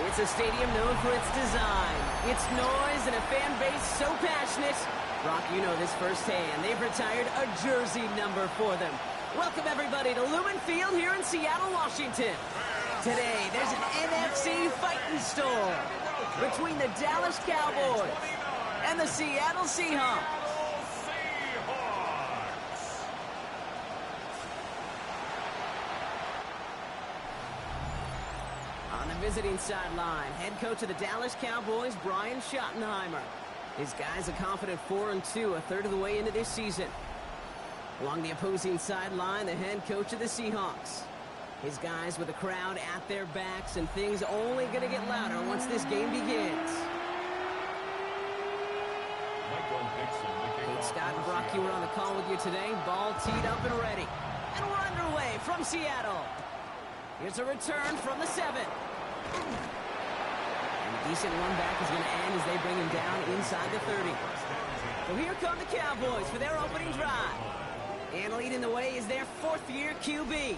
It's a stadium known for its design, its noise, and a fan base so passionate. Brock, you know this firsthand. They've retired a jersey number for them. Welcome, everybody, to Lumen Field here in Seattle, Washington. Today, there's an NFC fighting storm between the Dallas Cowboys and the Seattle Seahawks. On the visiting sideline, head coach of the Dallas Cowboys, Brian Schottenheimer. His guys a confident 4-2, a third of the way into this season. Along the opposing sideline, the head coach of the Seahawks. His guys with the crowd at their backs, and things only going to get louder once this game begins. Hey, Scott and Brock, you were on the call with you today. Ball teed up and ready. And we're underway from Seattle. Here's a return from the 7. And a decent run back is going to end as they bring him down inside the 30. So here come the Cowboys for their opening drive. And leading the way is their 4th-year QB.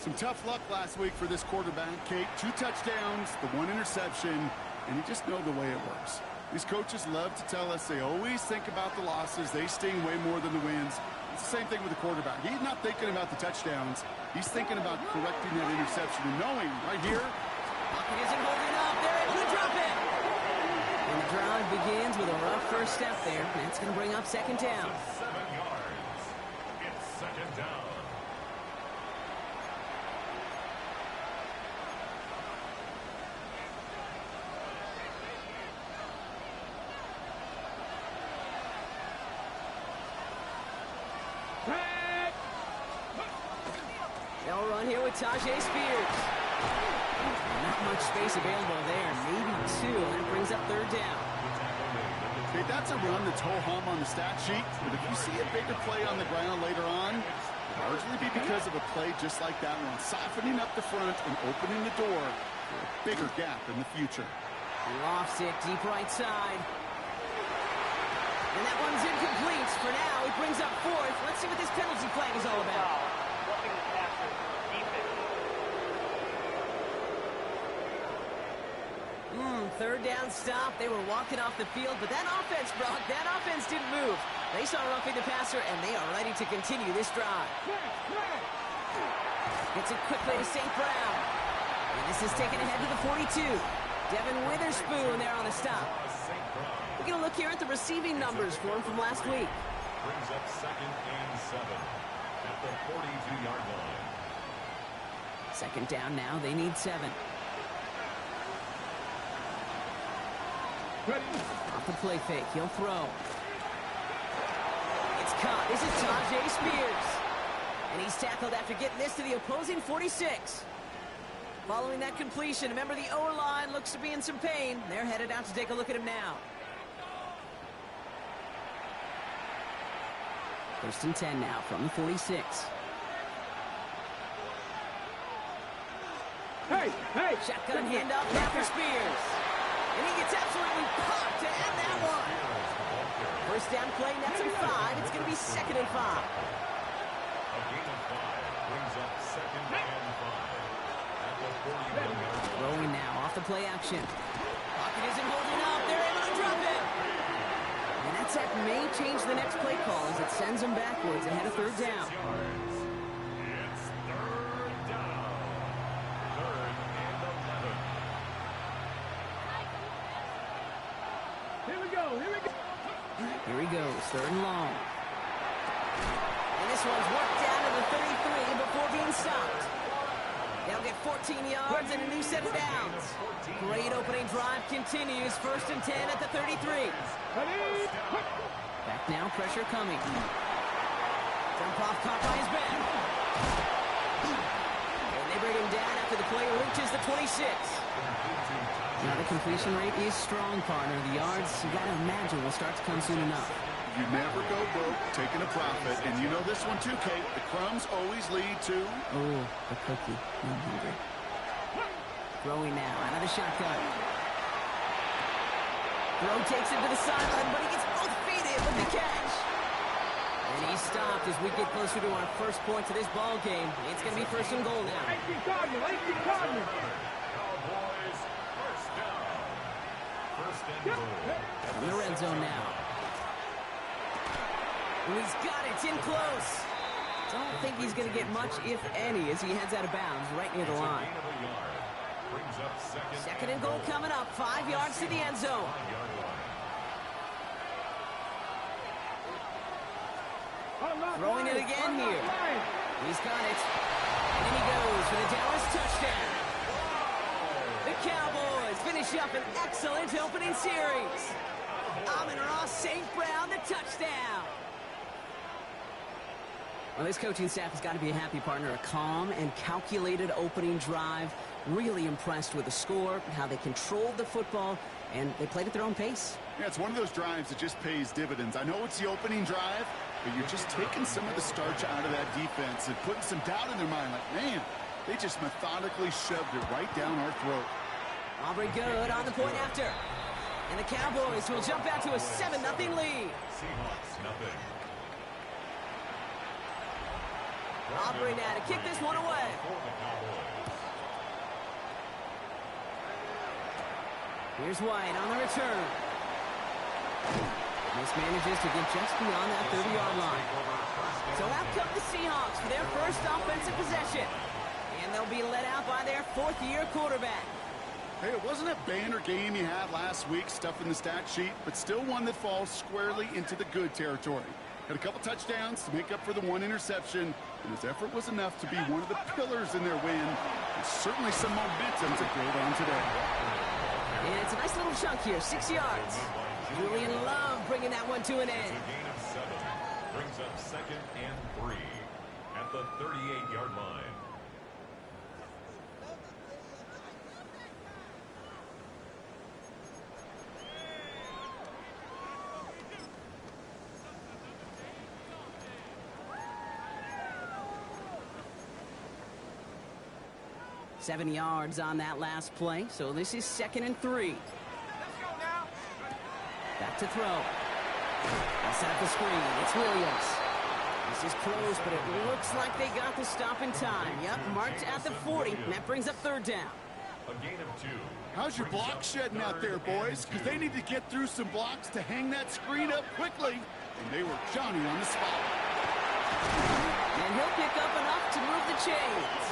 Some tough luck last week for this quarterback, Kate. 2 touchdowns, the 1 interception, and you just know the way it works. These coaches love to tell us they always think about the losses. They sting way more than the wins. It's the same thing with the quarterback. He's not thinking about the touchdowns. He's thinking about correcting that interception and knowing right here. Pocket isn't holding up. They're able to drop it. And the drive begins with a rough first step there. That's going to bring up 2nd down. 7 yards. It's 2nd down. They'll run here with Tajay Spears. Not much space available there. Maybe 2. That brings up 3rd down. Okay, that's a run that's ho-hum on the stat sheet. But if you see a bigger play on the ground later on, it'll largely be because of a play just like that one, softening up the front and opening the door for a bigger gap in the future. He lofts it deep right side. And that one's incomplete. For now, he brings up 4th. Let's see what this penalty flag is all about. 3rd down stop. They were walking off the field, but that offense, Brock, that offense didn't move. They saw roughing the passer, and they are ready to continue this drive. Gets it quickly to St. Brown. And this is taken ahead to the 42. Devin Witherspoon there on the stop. We're going to look here at the receiving numbers for him from last week. Brings up 2nd and 7 at the 42-yard line. 2nd down now. They need 7. Off the play fake. He'll throw. It's caught. This is Tajay Spears. And he's tackled after getting this to the opposing 46. Following that completion, remember the O-line looks to be in some pain. They're headed out to take a look at him now. 1st and 10 now from the 46. Hey! Shotgun handoff now for Spears. And he gets absolutely popped to end that one. 1st down play, nets him 5. It's going to be 2nd and 5. A gain of 5 brings up 2nd and 5 at the 41-yard line. Throwing now off the play action. Pocket isn't holding up. They're able to drop it. And that sack may change the next play call as it sends them backwards ahead of 3rd down. It's 3rd down. 3rd and 11. Here he goes, 3rd and long. And this one's worked down to the 33 before being stopped. They'll get 14 yards and a new set of downs. Great opening drive continues. 1st and 10 at the 33. Back now, pressure coming. Jump off caught by his back. And they bring him down after the play reaches the 26. Now the completion rate is strong, partner. The yards, you got to imagine, will start to come soon enough. You never go broke taking a profit, and you know this one too, Kate. The crumbs always lead to... Oh, the cookie. I'm hungry. Throwing now out of the shotgun. Throw takes him to the sideline, but he gets both feet in with the catch. And he's stopped as we get closer to our first point to this ball game. It's going to be 1st and goal now. Cowboys 1st first and goal. In the red zone now. And he's got it. It's in close. Don't think he's going to get much, if any, as he heads out of bounds right near the line. Brings up Second and goal coming up. 5 yards to the end zone. Throwing it again here. He's got it. And in he goes for the Dallas touchdown. The Cowboys finish up an excellent opening series. Amon-Ra St. Brown, the touchdown. Well, this coaching staff has got to be a happy partner. A calm and calculated opening drive. Really impressed with the score, how they controlled the football, and they played at their own pace. Yeah, it's one of those drives that just pays dividends. I know it's the opening drive, but you're just taking some of the starch out of that defense and putting some doubt in their mind. Like, man, they just methodically shoved it right down our throat. Aubrey good on the point after. And the Cowboys will jump out to a 7-0 lead. Seahawks, nothing. Aubrey now to kick this one away. Here's White on the return. Mismanages to get just beyond that 30-yard line. So out come the Seahawks for their first offensive possession. And they'll be led out by their fourth-year quarterback. Hey, it wasn't a banner game you had last week, stuff in the stat sheet, but still one that falls squarely into the good territory. Had a couple touchdowns to make up for the one interception, and his effort was enough to be one of the pillars in their win. And certainly some momentum to build on today. And it's a nice little chunk here, 6 yards. Julian Love bringing that one to an end. A gain of 7. Brings up 2nd and 3 at the 38-yard line. Seven yards on that last play, so this is 2nd and 3. Back to throw. I'll set up the screen. It's Williams. This is close, but it looks like they got the stop in time. Yep, marked at the 40, and that brings up 3rd down. A gain of 2. How's your block shedding out there, boys? Because they need to get through some blocks to hang that screen up quickly. And they were Johnny on the spot. And he'll pick up enough to move the chains.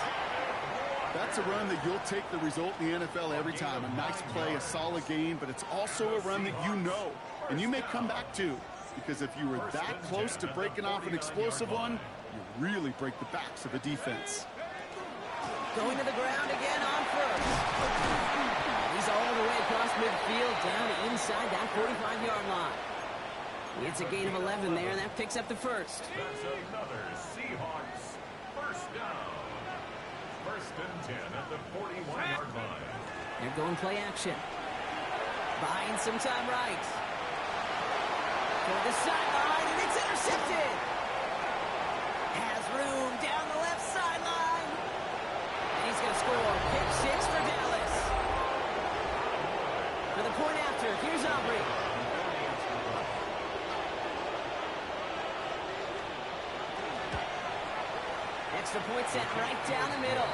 That's a run that you'll take the result in the NFL every time. A nice play, a solid gain, but it's also a run that you know, and you may come back to. Because if you were that close to breaking off an explosive one, you really break the backs of a defense. Going to the ground again on first. He's all the way across midfield, down inside that 45-yard line. It's a gain of 11 there, and that picks up the first. That's another Seahawks first down. 1st and 10 at the 41-yard line. They're going play action. Buying some time right. For the sideline, and it's intercepted. Has room down the left sideline. And he's going to score. Pick 6 for Dallas. For the point after, here's Aubrey. Extra point set right down the middle.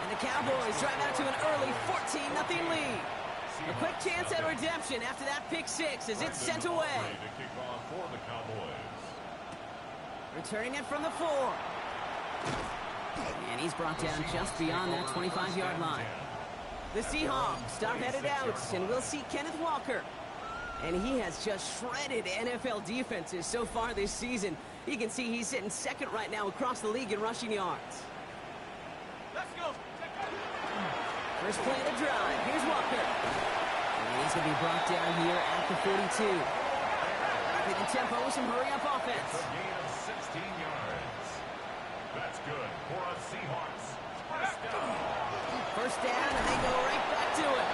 And the Cowboys drive out to an early 14-0 lead. A quick chance at redemption after that pick 6 as it's sent away. To kick off for the Cowboys. Returning it from the 4. And he's brought down just beyond that 25-yard line. The Seahawks start headed out, and we'll see Kenneth Walker. And he has just shredded NFL defenses so far this season. You can see he's sitting 2nd right now across the league in rushing yards. Let's go. First play of the drive. Here's Walker. And he's going to be brought down here at the 42. Keeping the tempo with some hurry-up offense. A gain of 16 yards. That's good for a Seahawks first down. First down, and they go right back to it.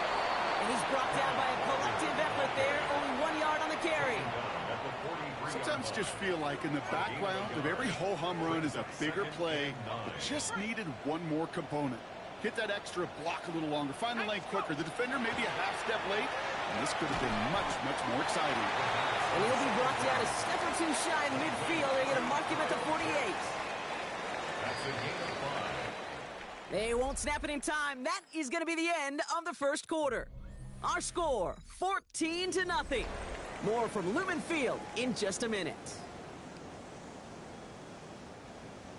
And he's brought down by a collective effort there. Only 1 yard on the carry. Sometimes you just feel like in the background of every ho-hum run is a bigger play. It just needed one more component. Hit that extra block a little longer. Find the lane quicker. The defender maybe a half step late. And this could have been much, much more exciting. And he'll be brought down a step or two shy in midfield. They're going to mark him at the 48. That's a gain of 5. They won't snap it in time. That is going to be the end of the first quarter. Our score, 14-0. More from Lumen Field in just a minute.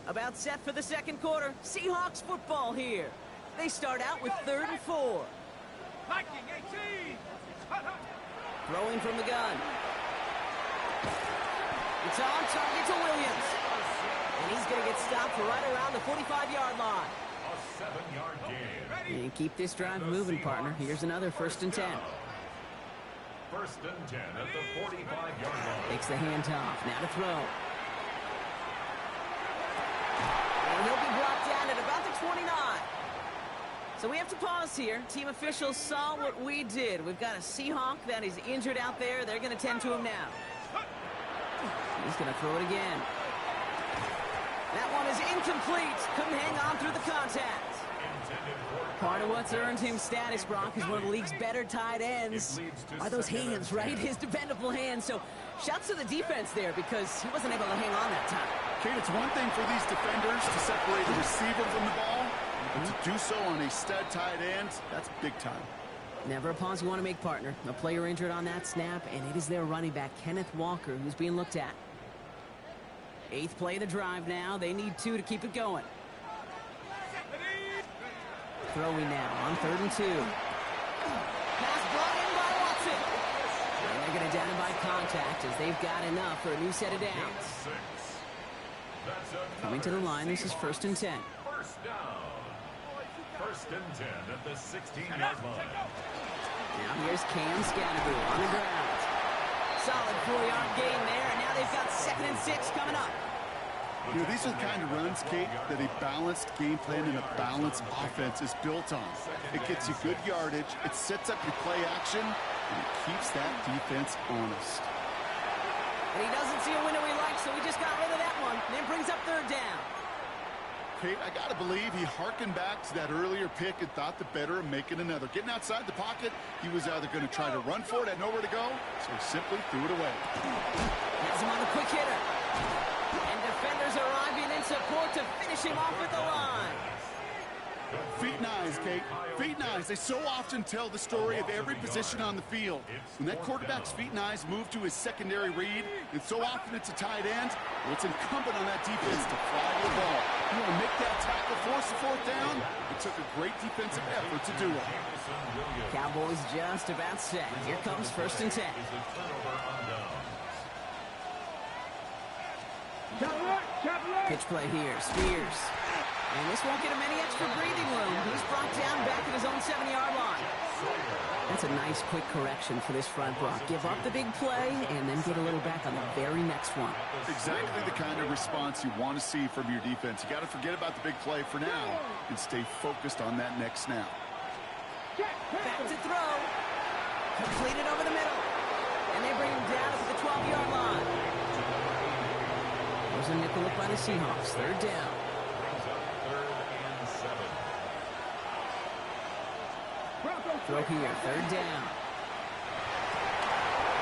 About set for the second quarter. Seahawks football here. They start out with 3rd and 4. Viking 18. Throwing from the gun. It's on target to Williams. And he's going to get stopped for right around the 45-yard line. A 7-yard gain. And keep this drive moving, partner. Here's another 1st and 10. 1st and 10 at the 45-yard line. Takes the handoff. Now to throw. And he'll be brought down at about the 29. So we have to pause here. Team officials saw what we did. We've got a Seahawk that is injured out there. They're going to tend to him now. He's going to throw it again. That one is incomplete. Couldn't hang on through the contact. Part of what's earned him status, Brock, is one of the league's better tight ends. Are those hands, right? His dependable hands. So shouts to the defense there because he wasn't able to hang on that time. Kate, it's one thing for these defenders to separate the receiver from the ball, but to do so on a stud tight end, that's big time. Never a pause you want to make, partner. A player injured on that snap, and it is their running back, Kenneth Walker, who's being looked at. 8th play of the drive now. They need 2 to keep it going. Throwing now on 3rd and 2. Pass brought in by Watson. And they're going to down him by contact as they've got enough for a new set of downs. Coming to the line, this is 1st and 10. First down. 1st and 10 at the 16-yard line. Now here's Cam Scannaboo on the ground. Solid 4-yard gain there, and now they've got 2nd and 6 coming up. You know, these are the kind of runs, Kate, that a balanced game plan and a balanced offense is built on. It gets you good yardage, it sets up your play action, and it keeps that defense honest. And he doesn't see a window he likes, so he just got rid of that one. Then brings up 3rd down. Kate, I got to believe he harkened back to that earlier pick and thought the better of making another. Getting outside the pocket, he was either going to try to run for it, had nowhere to go, so he simply threw it away. Has him on the quick hitter. And defenders arriving in support to finish him off at the line. Feet and eyes, Kate. Feet and eyes. They so often tell the story of every position on the field. When that quarterback's feet and eyes move to his secondary read, and so often it's a tight end, well, it's incumbent on that defense to fly the ball. You want to make that tackle, force the 4th down? It took a great defensive effort to do it. Cowboys just about set. Here comes 1st and 10. Pitch play here. Spears. And this won't get him any extra breathing room. He's brought down back at his own 7-yard line. That's a nice quick correction for this front block. Give up the big play and then get a little back on the very next one. Exactly the kind of response you want to see from your defense. You got to forget about the big play for now and stay focused on that next snap. Back to throw. Completed over the middle. And they bring him down at the 12-yard line. There's a nickel look by the Seahawks. 3rd down. Throw here, 3rd down.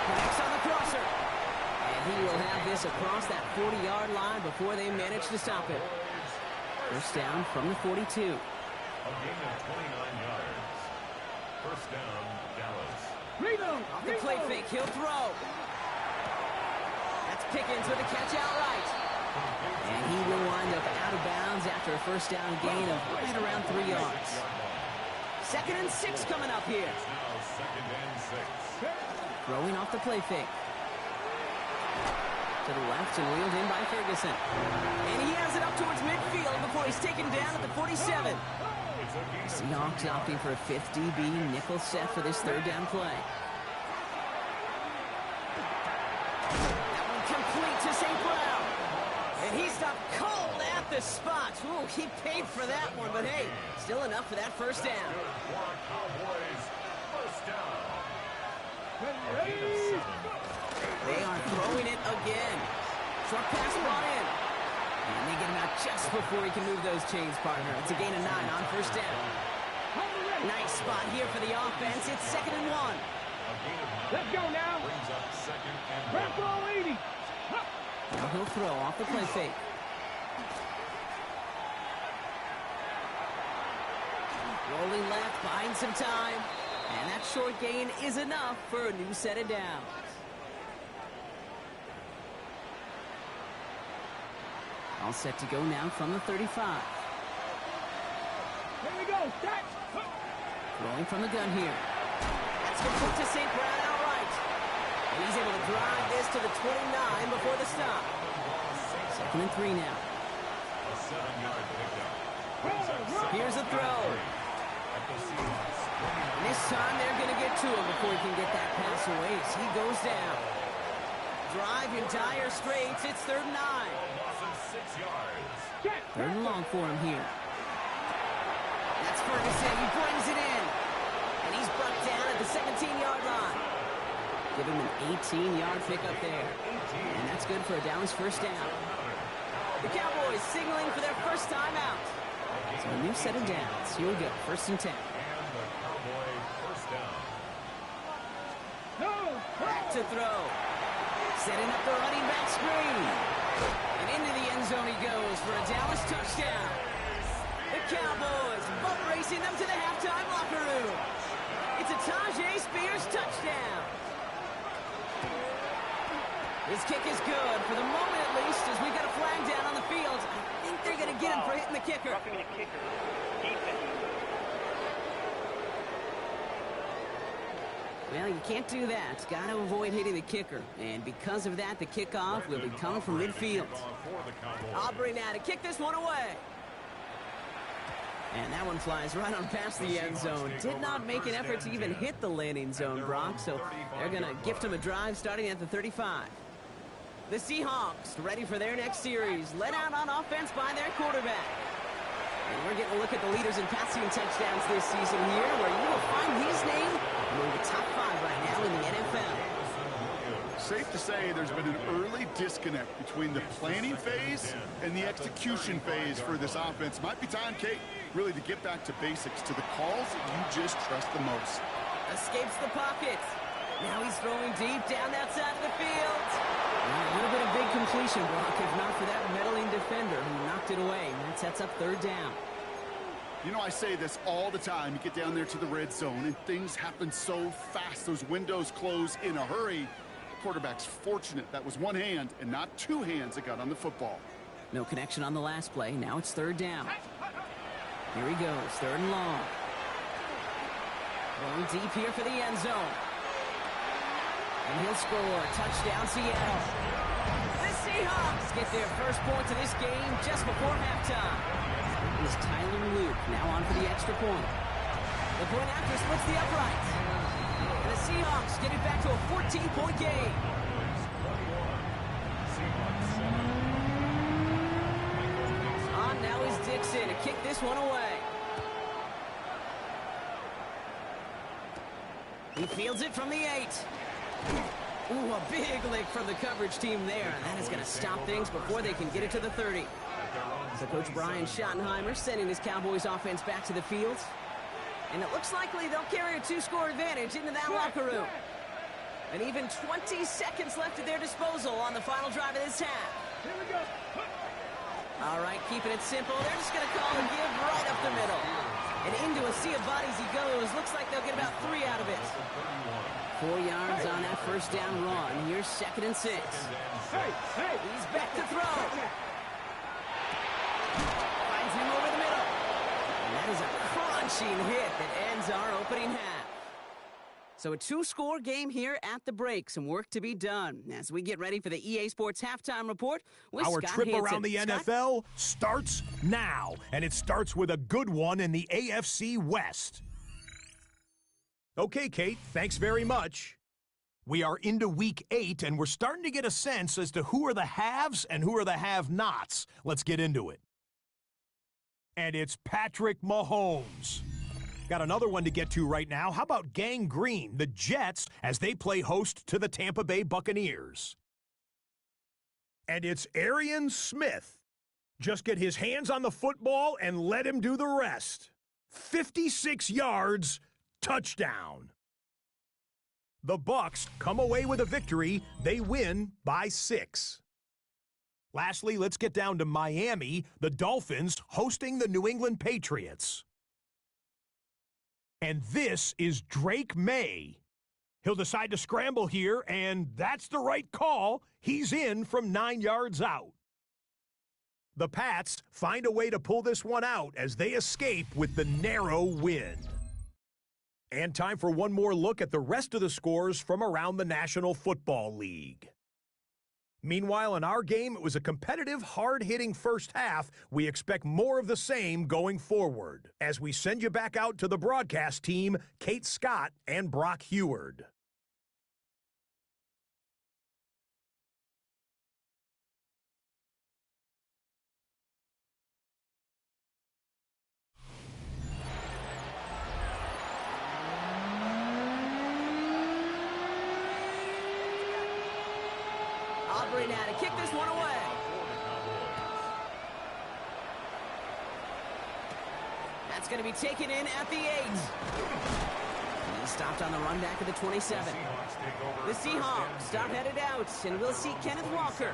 Connects on the crosser. And he will have this across that 40-yard line before they manage to stop it. 1st down from the 42. A gain of 29 yards. 1st down, Dallas. Off the play fake, he'll throw. That's Pickens with a catch outright. And he will wind up out of bounds after a 1st down gain of right around 3 yards. 2nd and 6 coming up here. Now 2nd and 6. Throwing off the play fake. To the left and wheeled in by Ferguson. And he has it up towards midfield before he's taken down at the 47. Seahawks opting for a 5th DB nickel set for this 3rd down play. That one complete to St. Brown. And he stopped cold at the spot. Ooh, he paid for that one, but hey, still enough for that 1st down. Cowboys, 1st down. They are throwing it again. Short pass brought in. And they get him out just before he can move those chains, partner. It's a gain of 9 on 1st down. Nice spot here for the offense. It's 2nd and 1. Let's go now. Brings up 2nd and 1. Now he'll throw off the play fake. Rolling left, buying some time. And that short gain is enough for a new set of downs. All set to go now from the 35. Here we go. Start. Throwing from the gun here. That's complete to St. Brown outright. And he's able to drive this to the 29 before the stop. 2nd and 3 now. A 7-yard pickup. Here's a throw. And this time they're going to get to him before he can get that pass away. So he goes down. Drive in dire straits. It's 3rd and 9. 3rd and long for him here. That's Ferguson. He brings it in. And he's brought down at the 17-yard line. Give him an 18-yard pickup there. And that's good for a Dallas first down. The Cowboys signaling for their first time out. So a new set of downs. Here we go. 1st and 10. And the Cowboy first down. Back to throw. Setting up the running back screen. And into the end zone he goes for a Dallas touchdown. The Cowboys boat racing them to the halftime locker room. It's a Tajay Spears touchdown. His kick is good, for the moment at least, as we got a flag down on the field. I think they're going to get him for hitting the kicker. Well, you can't do that. Got to avoid hitting the kicker. And because of that, the kickoff will be coming from midfield. Aubrey now to kick this one away. And that one flies right on past the end zone. Did not make an effort to even hit the landing zone, Brock. So they're going to gift him a drive starting at the 35. The Seahawks ready for their next series. Led out on offense by their quarterback. And we're getting a look at the leaders in passing touchdowns this season here, where you will find his name among the top 5 right now in the NFL. Safe to say there's been an early disconnect between the planning phase and the execution phase for this offense. Might be time, Kate, really to get back to basics, to the calls that you just trust the most. Escapes the pocket. Now he's throwing deep down that side of the field. Well, a little bit of big completion, Brock, if not for that meddling defender who knocked it away. And that sets up 3rd down. You know, I say this all the time. You get down there to the red zone, and things happen so fast. Those windows close in a hurry. The quarterback's fortunate that was one hand and not 2 hands that got on the football. No connection on the last play. Now it's 3rd down. Here he goes, 3rd and long. Going deep here for the end zone. And he'll score. Touchdown, Seattle. The Seahawks get their first points of this game just before halftime. It is Tyler Luke now on for the extra point. The point after splits the uprights. And the Seahawks get it back to a 14-point game. On now is Dixon to kick this one away. He fields it from the 8. Ooh, a big lick from the coverage team there. And that is going to stop things before they can get it to the 30. So Coach Brian Schottenheimer sending his Cowboys offense back to the field. And it looks likely they'll carry a 2-score advantage into that locker room. And even 20 seconds left at their disposal on the final drive of this half. Here we go. All right, keeping it simple. They're just going to call and give right up the middle. And into a sea of bodies he goes. Looks like they'll get about 3 out of it. 4 yards on that first down run. Here's 2nd and 6. He's back to throw. Finds him over the middle. And that is a crunching hit that ends our opening half. So a 2-score game here at the break. Some work to be done as we get ready for the EA Sports Halftime Report with Our Scott trip Hansen. around the Scott? NFL starts now, and it starts with a good one in the AFC West. Okay, Kate, thanks very much. We are into Week 8, and we're starting to get a sense as to who are the haves and who are the have-nots. Let's get into it. And it's Patrick Mahomes. Got another one to get to right now. How about Gang Green, the Jets, as they play host to the Tampa Bay Buccaneers? And it's Arian Smith. Just get his hands on the football and let him do the rest. 56 yards, touchdown. The Bucs come away with a victory. They win by 6. Lastly, let's get down to Miami, the Dolphins hosting the New England Patriots. And this is Drake May. He'll decide to scramble here, and that's the right call. He's in from 9 yards out. The Pats find a way to pull this one out as they escape with the narrow win. And time for one more look at the rest of the scores from around the National Football League. Meanwhile, in our game, it was a competitive, hard-hitting first half. We expect more of the same going forward as we send you back out to the broadcast team, Kate Scott and Brock Heward. Aubrey now to kick this one away. That's going to be taken in at the 8. He's stopped on the run back of the 27. The Seahawks are headed out, and we'll see Kenneth Walker.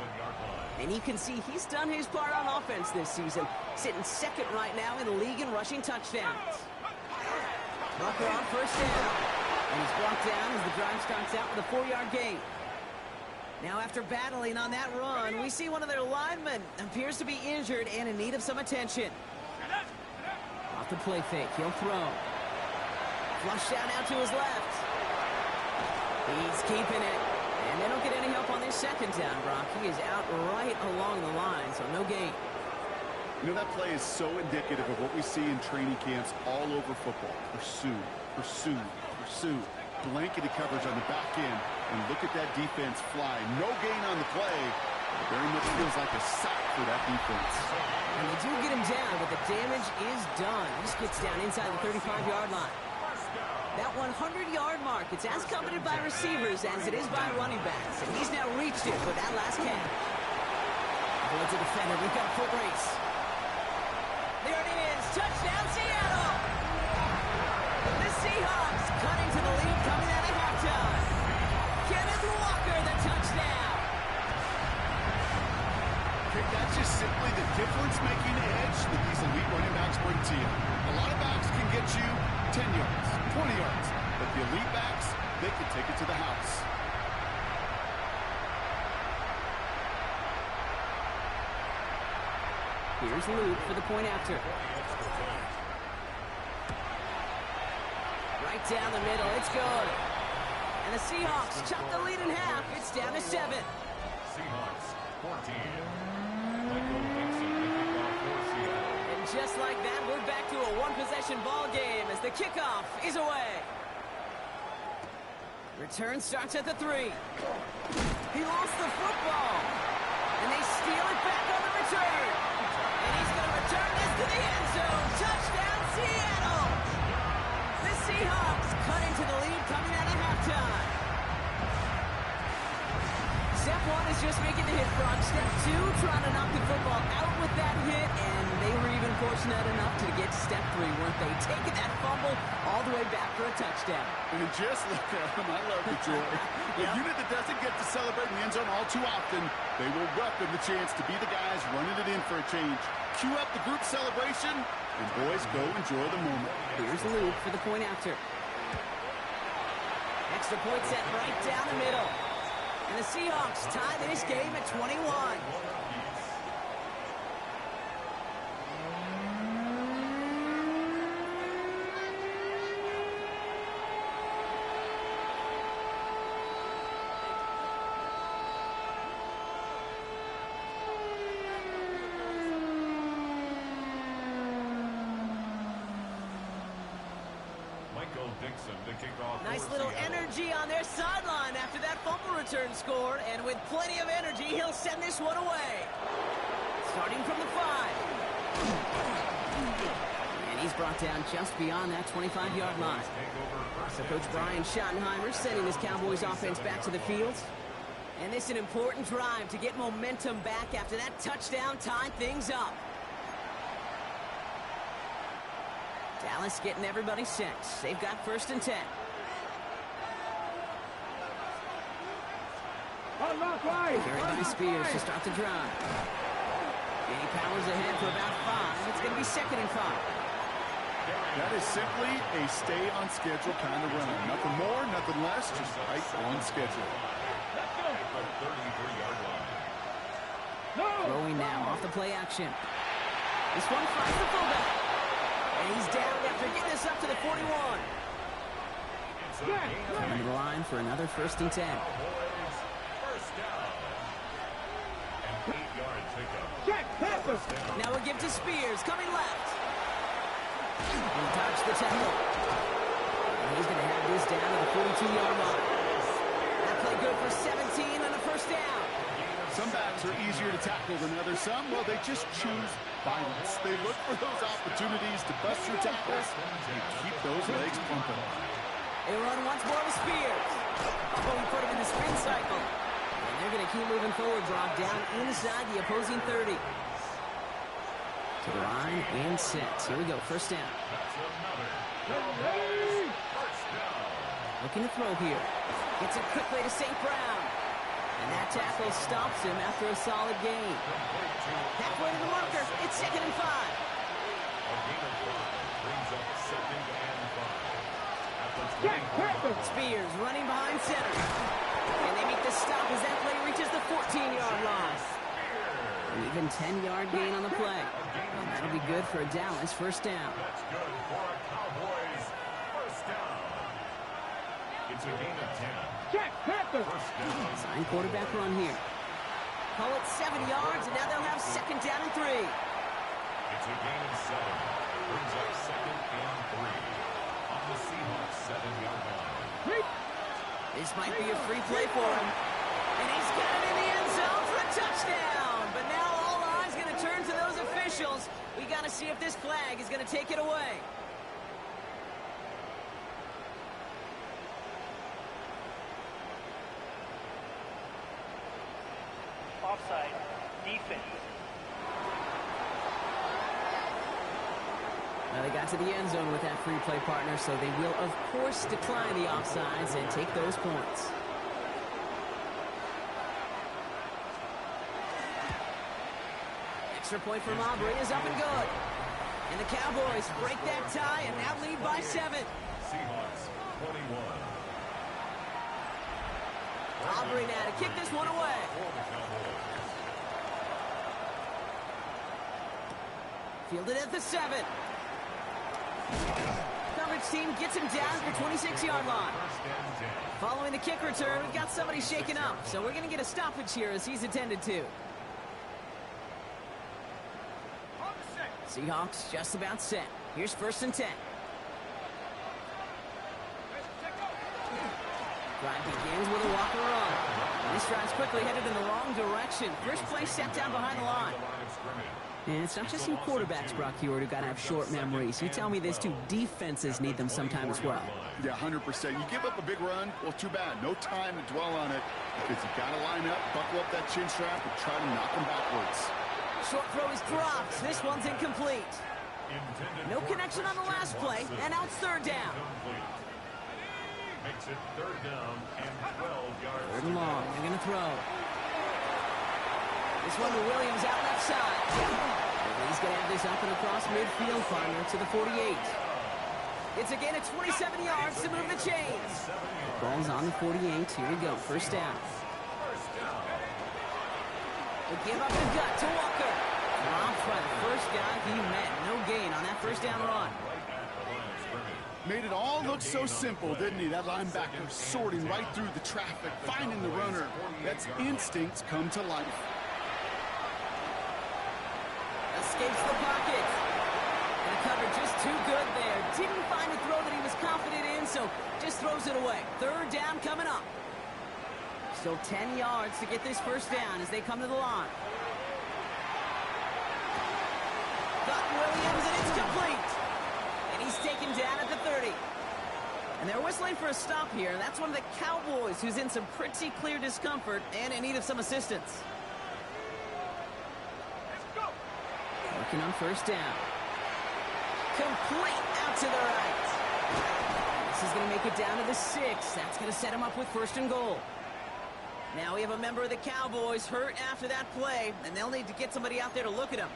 And you can see he's done his part on offense this season, sitting second right now in the league in rushing touchdowns. Walker on first down, and he's brought down as the drive starts out with a 4-yard gain. Now, after battling on that run, we see one of their linemen appears to be injured and in need of some attention. Off the play fake, he'll throw. Flush down out to his left. He's keeping it. And they don't get any help on this second down, Brock. He is out right along the line, so no gain. You know, that play is so indicative of what we see in training camps all over football. Pursue, pursue, pursue. Blanketed coverage on the back end, and look at that defense fly. No gain on the play. It very much feels like a sack for that defense. And they do get him down, but the damage is done. He just gets down inside the 35-yard line. That 100-yard mark, it's as coveted by receivers as it is by running backs, and he's now reached it with that last catch. Avoids a defender. We've got a foot race. There it is. Touchdown, Seattle! The Seahawks cutting to the lead coming out of halftime. Kenneth Walker, the touchdown. That's just simply the difference-making edge that these elite running backs bring to you. A lot of backs can get you 10 yards, 20 yards, but the elite backs, they can take it to the house. Here's Luke for the point after. Right down the middle, it's good. And the Seahawks chop the lead in half. It's down to 7. Seahawks 14. Michael Dixon kicking off for Seattle. And just like that, we're back to a one-possession ball game as the kickoff is away. Return starts at the 3. He lost the football. And they steal it back on the return. And he's going to return this to the end zone. Touchdown, Seattle! The Seahawks cut into the lead coming out of halftime. Step 1 is just making the hit, Brock. Step 2, trying to knock the football out with that hit, and they were even fortunate enough to get to step 3, weren't they? Taking that fumble all the way back for a touchdown. And just look at them. I love the joy. A unit that doesn't get to celebrate in the end zone all too often, they will welcome the chance to be the guys running it in for a change. Cue up the group celebration, and boys, go enjoy the moment. Here's Luke for the point after. Extra point set right down the middle. And the Seahawks tie this game at 21. Nice little energy on their sideline after that fumble return score, and with plenty of energy, he'll send this one away. Starting from the 5. And he's brought down just beyond that 25-yard line. So Coach Brian Schottenheimer sending his Cowboys offense back to the field. And this is an important drive to get momentum back after that touchdown tied things up. Dallas getting everybody set. They've got 1st and 10. Carried by Spears to start the drive. And he powers ahead for about 5. It's going to be 2nd and 5. That is simply a stay-on-schedule kind of run. Nothing more, nothing less, just right on schedule. Throwing now off the play action. This one finds the fullback. And he's down after getting this up to the 41. Coming to the line for another 1st and 10. Now we'll give to Spears, coming left. And dodged the tackle. And he's going to have this down to the 42-yard line. That play good for 17 on a 1st down. Some backs are easier to tackle than others. Some, well, they just choose violence. They look for those opportunities to bust through tackles and keep those legs pumping. They run once more with Spears. Oh, he put him in the spin cycle. And they're going to keep moving forward, Brock, down inside the opposing 30. To the line and set. Here we go, 1st down. Looking to throw here. Gets it quickly to St. Brown. And that tackle stops him after a solid gain. Halfway to the marker. It's 2nd and 5. Spears running behind center. And they make the stop as that play reaches the 14-yard line. An even 10-yard gain on the play. And that'll be good for a Dallas 1st down. That's good for a Cowboys 1st down. It's a gain of 10. Check, Panther. 1st down. Sign quarterback run here. Call it 7 yards, and now they'll have 2nd down and 3. It's a gain of 7. Brings up 2nd and 3 on the Seahawks 7-yard line. This might be a free play for him. And he's got it in the end zone for a touchdown. But now all eyes going to turn to those officials. We got to see if this flag is going to take it away. Offside, defense. Now they got to the end zone with that free play partner, so they will, of course, decline the offsides and take those points. Extra point from Aubrey is up and good. And the Cowboys break that tie and now lead by 7. Seahawks 21. Aubrey now to kick this one away. For the Cowboys. Fielded at the 7. Coverage team gets him down at the 26-yard line. 1st and 10. Following the kick return, we've got somebody shaken up, so we're going to get a stoppage here as he's attended to. Seahawks just about set. Here's 1st and 10. Drive begins with a walker run. This drive's quickly headed in the wrong direction. First play set down behind the line. And it's not just you quarterbacks, Brock Hewitt, who got to have short memories. You tell me these two defenses need them sometime as well. Yeah, 100%. You give up a big run, well, too bad. No time to dwell on it because you got to line up, buckle up that chin strap, and try to knock them backwards. Short throw is dropped. This one's incomplete. No connection on the last play, and now it's 3rd down. Makes it 3rd down and 12 yards. 3rd and long. They're going to throw. This one to Williams out left side. And he's going to have this up and across midfield, partner, to the 48. It's again at 27 yards to move the chains. Ball's on the 48. Here we go. 1st down. They give up the gut to Walker. Dropped by the first guy he met. No gain on that 1st down run. Made it all look so simple, didn't he? That linebacker sorting right through the traffic, finding the runner. That's instincts come to life. Escapes the pocket. And the cover just too good there. Didn't find a throw that he was confident in, so just throws it away. 3rd down coming up. Still 10 yards to get this 1st down as they come to the line. Got Williams, and it's complete. And he's taken down at the 30. And they're whistling for a stop here. That's one of the Cowboys who's in some pretty clear discomfort and in need of some assistance. Working on 1st down. Complete out to the right. This is going to make it down to the 6. That's going to set him up with 1st and goal. Now we have a member of the Cowboys hurt after that play, and they'll need to get somebody out there to look at him.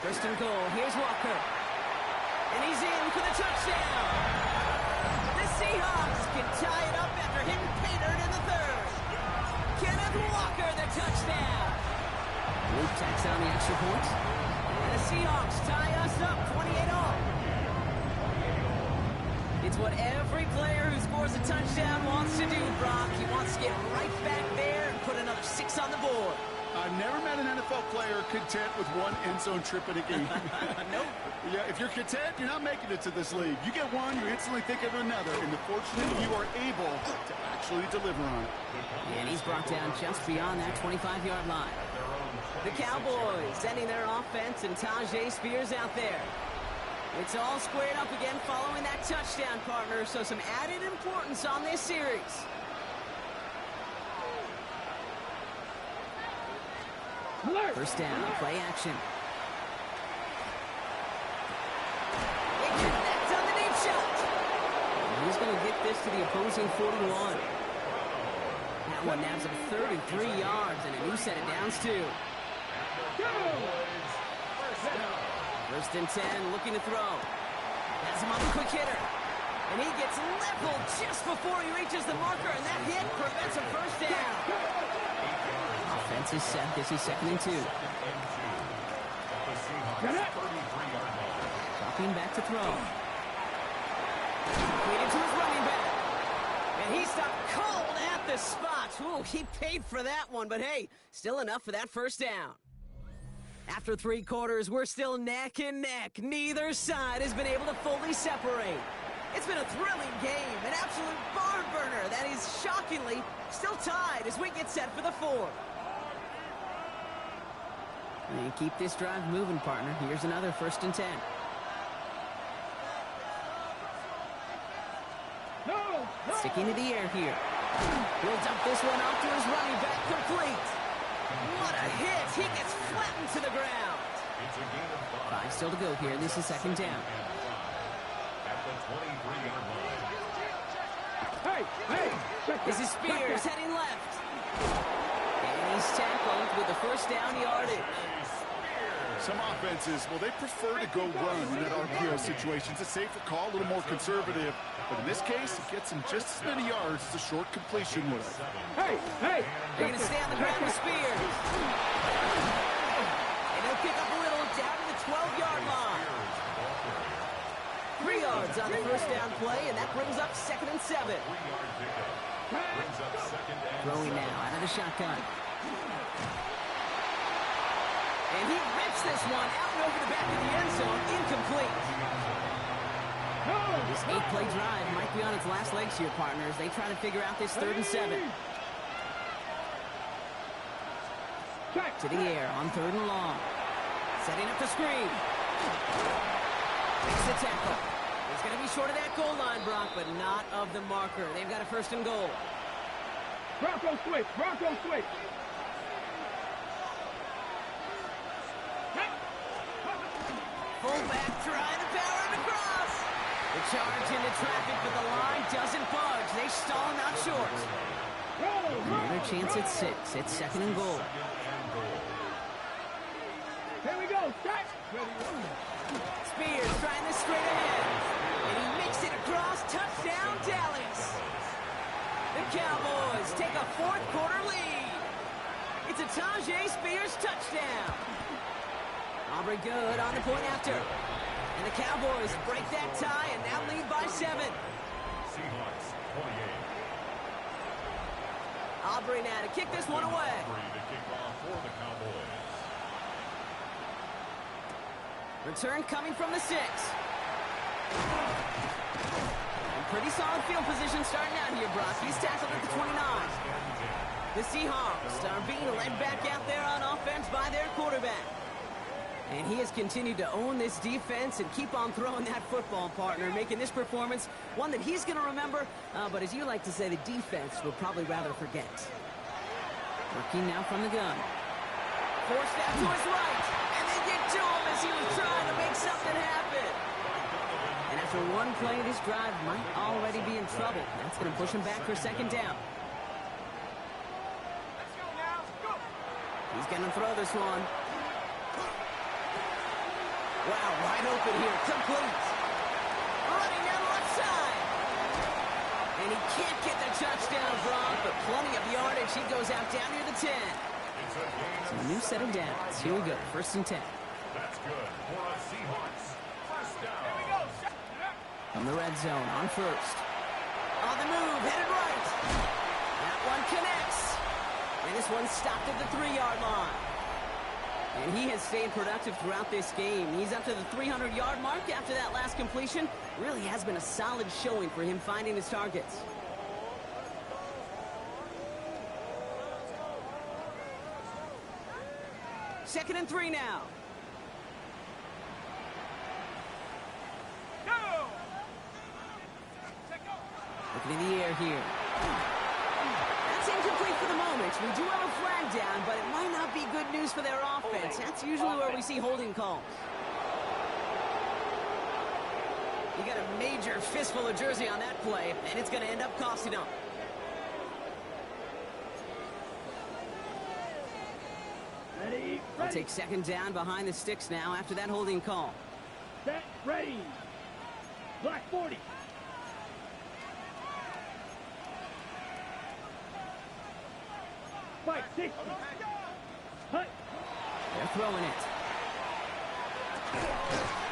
First and goal. Here's Walker. And he's in for the touchdown. The Seahawks can tie it up after hitting Paydirt in the third. Kenneth Walker, the touchdown. Luke tacks on the extra point. And the Seahawks tie us up 28-all. It's what every player who scores a touchdown wants to do, Brock. He wants to get right back there and put another 6 on the board. I've never met an NFL player content with one end zone trip in a game. Nope. Yeah, if you're content, you're not making it to this league. You get one, you instantly think of another, and the fortunate you are able to actually deliver on it. And he's brought down just beyond that 25-yard line. The Cowboys sending their offense and Tajay Spears out there. It's all squared up again following that touchdown, partner, so some added importance on this series. First down, play action. They connect on the deep shot. And he's going to get this to the opposing 41. That one nabs him 33 yards and a new set of downs, too. First and 10, looking to throw. Has him on the quick hitter. And he gets leveled just before he reaches the marker, and that hit prevents a first down. Offense is set. This is 2nd and 2. Dropping back to throw. Completed to his running back. And he stopped cold at the spot. Ooh, he paid for that one, but hey, still enough for that first down. After 3 quarters, we're still neck and neck. Neither side has been able to fully separate. It's been a thrilling game, an absolute barn burner that is shockingly still tied as we get set for the 4th. And keep this drive moving, partner. Here's another first and 10. Sticking to the air here. He'll dump this one off to his running back, complete. What a hit! He gets flattened to the ground. 5 still to go here. This is 2nd down. This is Spears heading left. And he's tackled with the first down yardage. Some offenses, well, they prefer to go run in that RPO situation. It's a safer call, a little more conservative. But in this case, it gets him just as many yards as a short completion would. Hey! They're going to stay on the ground with Spears. And he'll pick up a little down to the 12-yard line. 3 yards on the first down play, and that brings up 2nd and 7. Throwing now out of the shotgun. And he rips this one out and over the back of the end zone, incomplete. This 8-play drive might be on its last legs here, partners. They try to figure out this 3rd and 7. To the air on 3rd and long. Setting up the screen. Makes the tackle. He's going to be short of that goal line, Brock, but not of the marker. They've got a 1st and goal. Bronco switch! Fullback trying to power him across. The charge into traffic, but the line doesn't budge. They stall him out short. Another chance at 6. It's 2nd and goal. Here we go! Spears trying this straight ahead. And he makes it across. Touchdown, Dallas. The Cowboys take a 4th quarter lead. It's a Tajay Spears touchdown. Aubrey good on the point after. And the Cowboys break that tie and now lead by 7. Seahawks 28. Aubrey now to kick this one away. The kickoff for the Cowboys. Return coming from the 6. And pretty solid field position starting out here, Brock. He's tackled at the 29. The Seahawks are being led back out there on offense by their quarterback. And he has continued to own this defense and keep on throwing that football, partner, making this performance one that he's going to remember, but as you like to say, the defense will probably rather forget. Working now from the gun. Forced out to his right, and they get to him as he was trying to make something happen. And after one play, this drive might already be in trouble. That's going to push him back for 2nd down. He's going to throw this one. Wow, wide open here. Complete. Running down the left side. And he can't get the touchdown, Brock, but plenty of yardage. He goes out down near the 10. So a new set of downs. Here we go. 1st and 10. That's good for the Seahawks. First down. From the red zone on 1st. On the move, headed right. That one connects. And this one stopped at the 3-yard line. And he has stayed productive throughout this game. He's up to the 300-yard mark after that last completion. Really has been a solid showing for him finding his targets. Second and 3 now. Looking in the air here. That's incomplete for the moment. We do have a flag down, but it might not be good news for their offense. That's usually where we see holding calls. You got a major fistful of jersey on that play, and it's going to end up costing them. Ready, I'll take 2nd down behind the sticks now after that holding call. set, ready. Black 40. Spike 60. Hut. They're throwing it.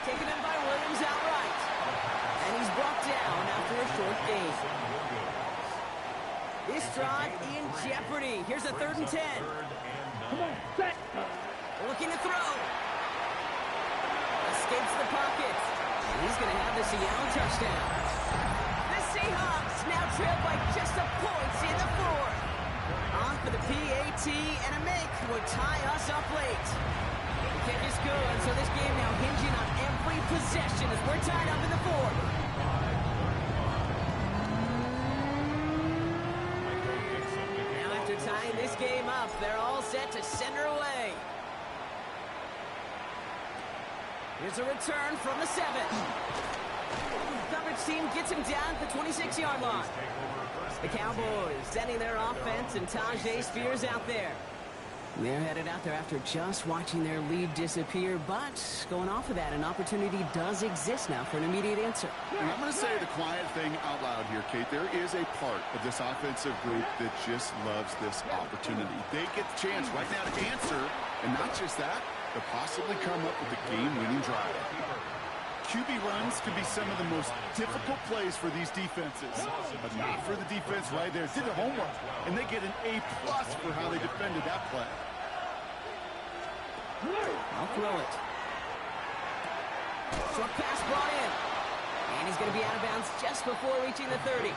Taken in by Williams outright. And he's brought down after a short gain. This drive in jeopardy. Here's a 3rd and 10. Come on, set. Looking to throw. Escapes the pocket. And he's going to have the Seattle touchdown. The Seahawks now trail by just a point in the 4th. On for the PAT and a make would tie us up late. The kick is good, so this game now hinging on every possession as we're tied up in the 4th. Now after tying this game up, they're all set to send her away. Here's a return from the 7. Coverage team gets him down at the 26-yard line. The Cowboys sending their offense, and Tajay Spears out there. They're headed out there after just watching their lead disappear, but going off of that, an opportunity does exist now for an immediate answer. And I'm going to say the quiet thing out loud here, Kate. There is a part of this offensive group that just loves this opportunity. They get the chance right now to answer, and not just that, to possibly come up with a game-winning drive. QB runs can be some of the most difficult plays for these defenses, but not for the defense right there. Did their homework, and they get an A+ for how they defended that play. I'll throw it. Short pass brought in. And he's going to be out of bounds just before reaching the 30.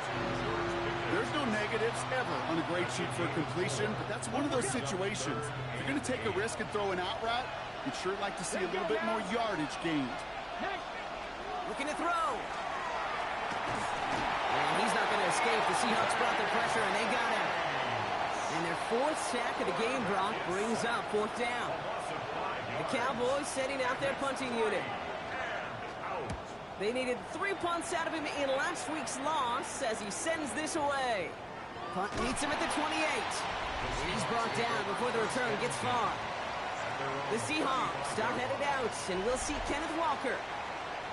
There's no negatives ever on a grade sheet for completion, but that's one of those situations. If you're going to take a risk and throw an out route, you'd sure like to see a little bit more yardage gained. Looking to throw. And he's not going to escape. The Seahawks brought the pressure, and they got him. And their 4th sack of the game, Brock, brings up 4th down. The Cowboys setting out their punting unit. They needed 3 punts out of him in last week's loss as he sends this away. Punt meets him at the 28. And he's brought down before the return gets far. The Seahawks start headed out, and we'll see Kenneth Walker.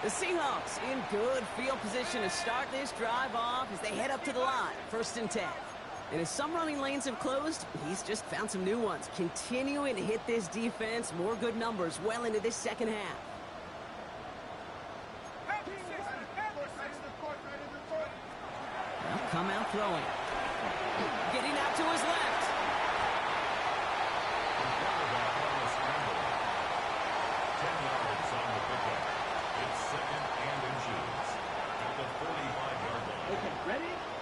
The Seahawks in good field position to start this drive off as they head up to the line. 1st and 10. And as some running lanes have closed, he's just found some new ones. Continuing to hit this defense, more good numbers well into this 2nd half. They'll come out throwing. Getting out to his left.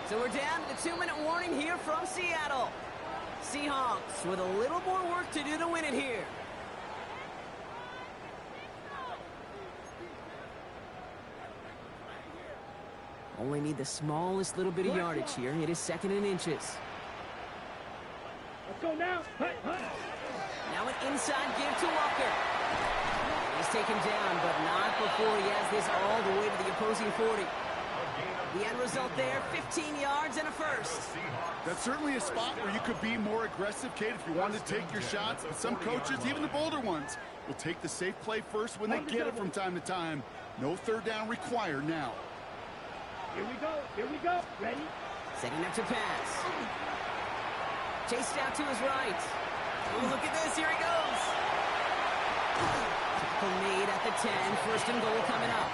So we're down to the 2-minute warning here from Seattle. Seahawks with a little more work to do to win it here. Only need the smallest little bit of yardage here. It is 2nd and inches. Let's go now. Now an inside give to Walker. He's taken down, but not before he has this all the way to the opposing 40. The end result there, 15 yards and a first. That's certainly a spot where you could be more aggressive, Kate, if you wanted to take your shots. But some coaches, even the bolder ones, will take the safe play first when they get it from time to time. No third down required now. Here we go. Here we go. Ready? Setting up to pass. Chased out to his right. Oh, look at this. Here he goes. Tackle made at the 10. First and goal coming up.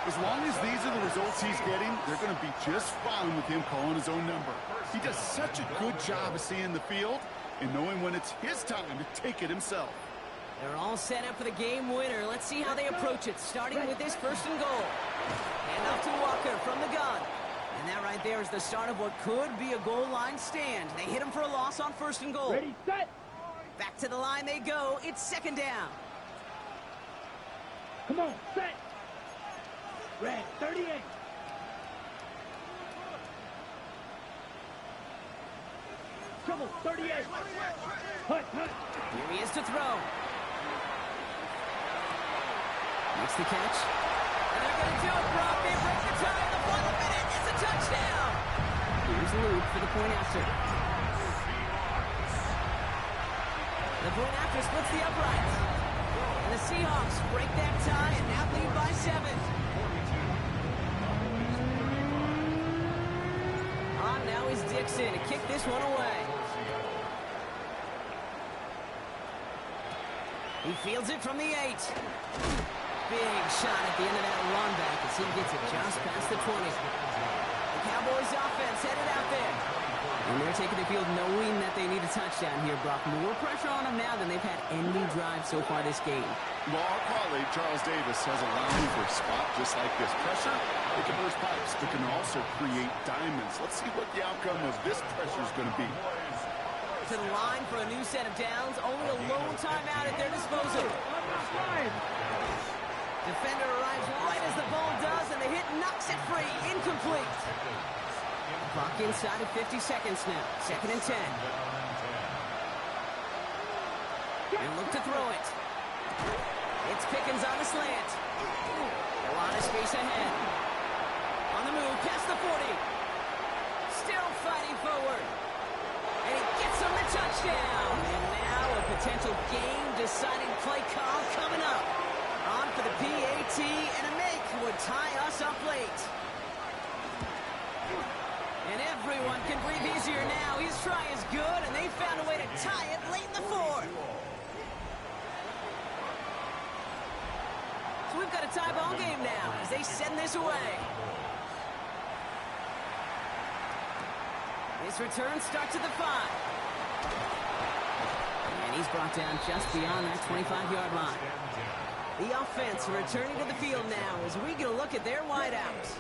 As long as these are the results he's getting, they're going to be just fine with him calling his own number. He does such a good job of seeing the field and knowing when it's his time to take it himself. They're all set up for the game winner. Let's see how they approach it, starting with this first and goal. Hand off to Walker from the gun. And that right there is the start of what could be a goal line stand. They hit him for a loss on first and goal. Ready, set. Back to the line they go. It's second down. Come on, set. Red, 38. Trouble, 38. Hut. Here he is to throw. Makes the catch. And they're going to do it, Brock. They break the tie. The final minute. It's a touchdown. Here's Luke for the point after. The point after splits the uprights. And the Seahawks break that tie and now lead by 7. Now is Dixon to kick this one away. He fields it from the 8. Big shot at the end of that run back as he gets it just past the 20. The Cowboys offense headed out there. And they're taking the field knowing that they need a touchdown here, Brock. More pressure on them now than they've had any drive so far this game. Well, our colleague, Charles Davis, has a line for a spot just like this. Pressure, it can burst pipes, but can also create diamonds. Let's see what the outcome of this pressure is going to be. To the line for a new set of downs. Only a lone timeout at their disposal. Defender arrives right as the ball does, and the hit knocks it free. Incomplete. Clock inside of 50 seconds now. Second and 10. And look to throw it. It's Pickens on the slant. A lot of space ahead. On the move, past the 40. Still fighting forward. And he gets him the touchdown. And now a potential game-deciding play call coming up. On for the PAT, and a make would tie us up late. And everyone can breathe easier now. His try is good, and they found a way to tie it late in the 4th. So we've got a tie ball game now as they send this away. This return starts at the 5. And he's brought down just beyond that 25-yard line. The offense returning to the field now as we get a look at their wideouts.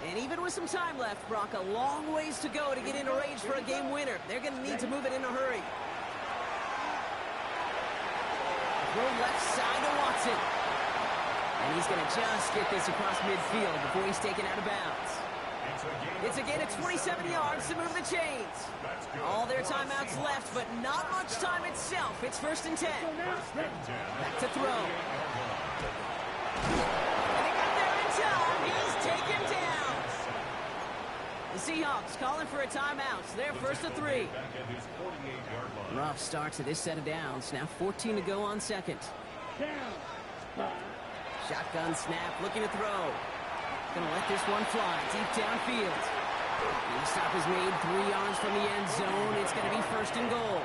And even with some time left, Brock, a long ways to go to get into range for a game winner. They're going to need to move it in a hurry. Throw left side to Watson. And he's going to just get this across midfield before he's taken out of bounds. It's a gain of 27 yards to move the chains. All their timeouts left, but not much time itself. It's first and 10. Back to throw. And he got there in time. He's taken down. The Seahawks calling for a timeout. So they're first to 3. Rough start to this set of downs. Now 14 to go on second. Shotgun snap, looking to throw. Gonna let this one fly deep downfield. The stop is made 3 yards from the end zone. It's gonna be first and goal.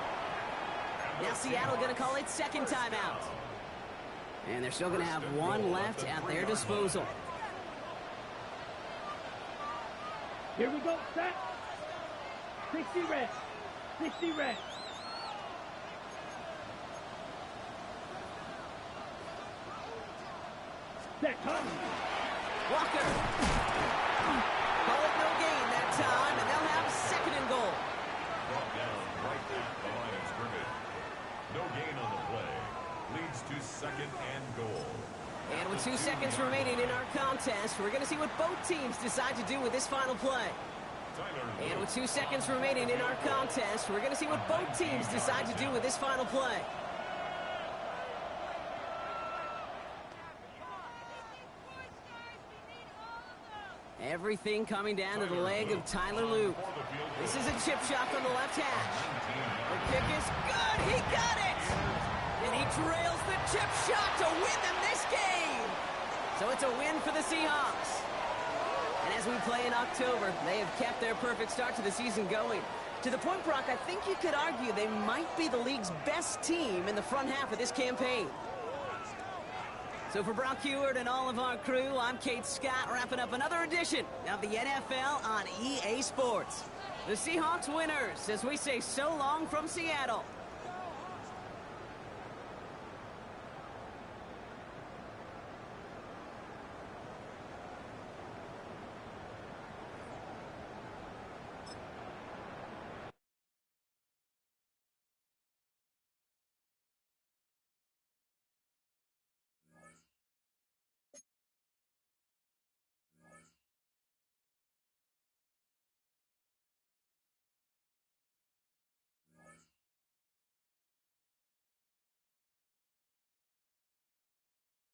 Now Seattle gonna call it second timeout. And they're still gonna have one left at their disposal. Here we go, set. 60 red. 60 red. Set, come. Walker. Call it no gain that time, and they'll have second and goal. Brought down right at the line of scrimmage. No gain on the play. Leads to second and goal. And with 2 seconds remaining in our contest, we're going to see what both teams decide to do with this final play. And with 2 seconds remaining in our contest, we're going to see what both teams decide to do with this final play. Everything coming down to the leg of Tyler Luke. This is a chip shot on the left hash. The kick is good. He got it. And he trails the chip shot to win them this game. So it's a win for the Seahawks. And as we play in October, they have kept their perfect start to the season going. To the point, Brock, I think you could argue they might be the league's best team in the front half of this campaign. So for Brock Heward and all of our crew, I'm Kate Scott, wrapping up another edition of the NFL on EA Sports. The Seahawks winners, as we say so long from Seattle.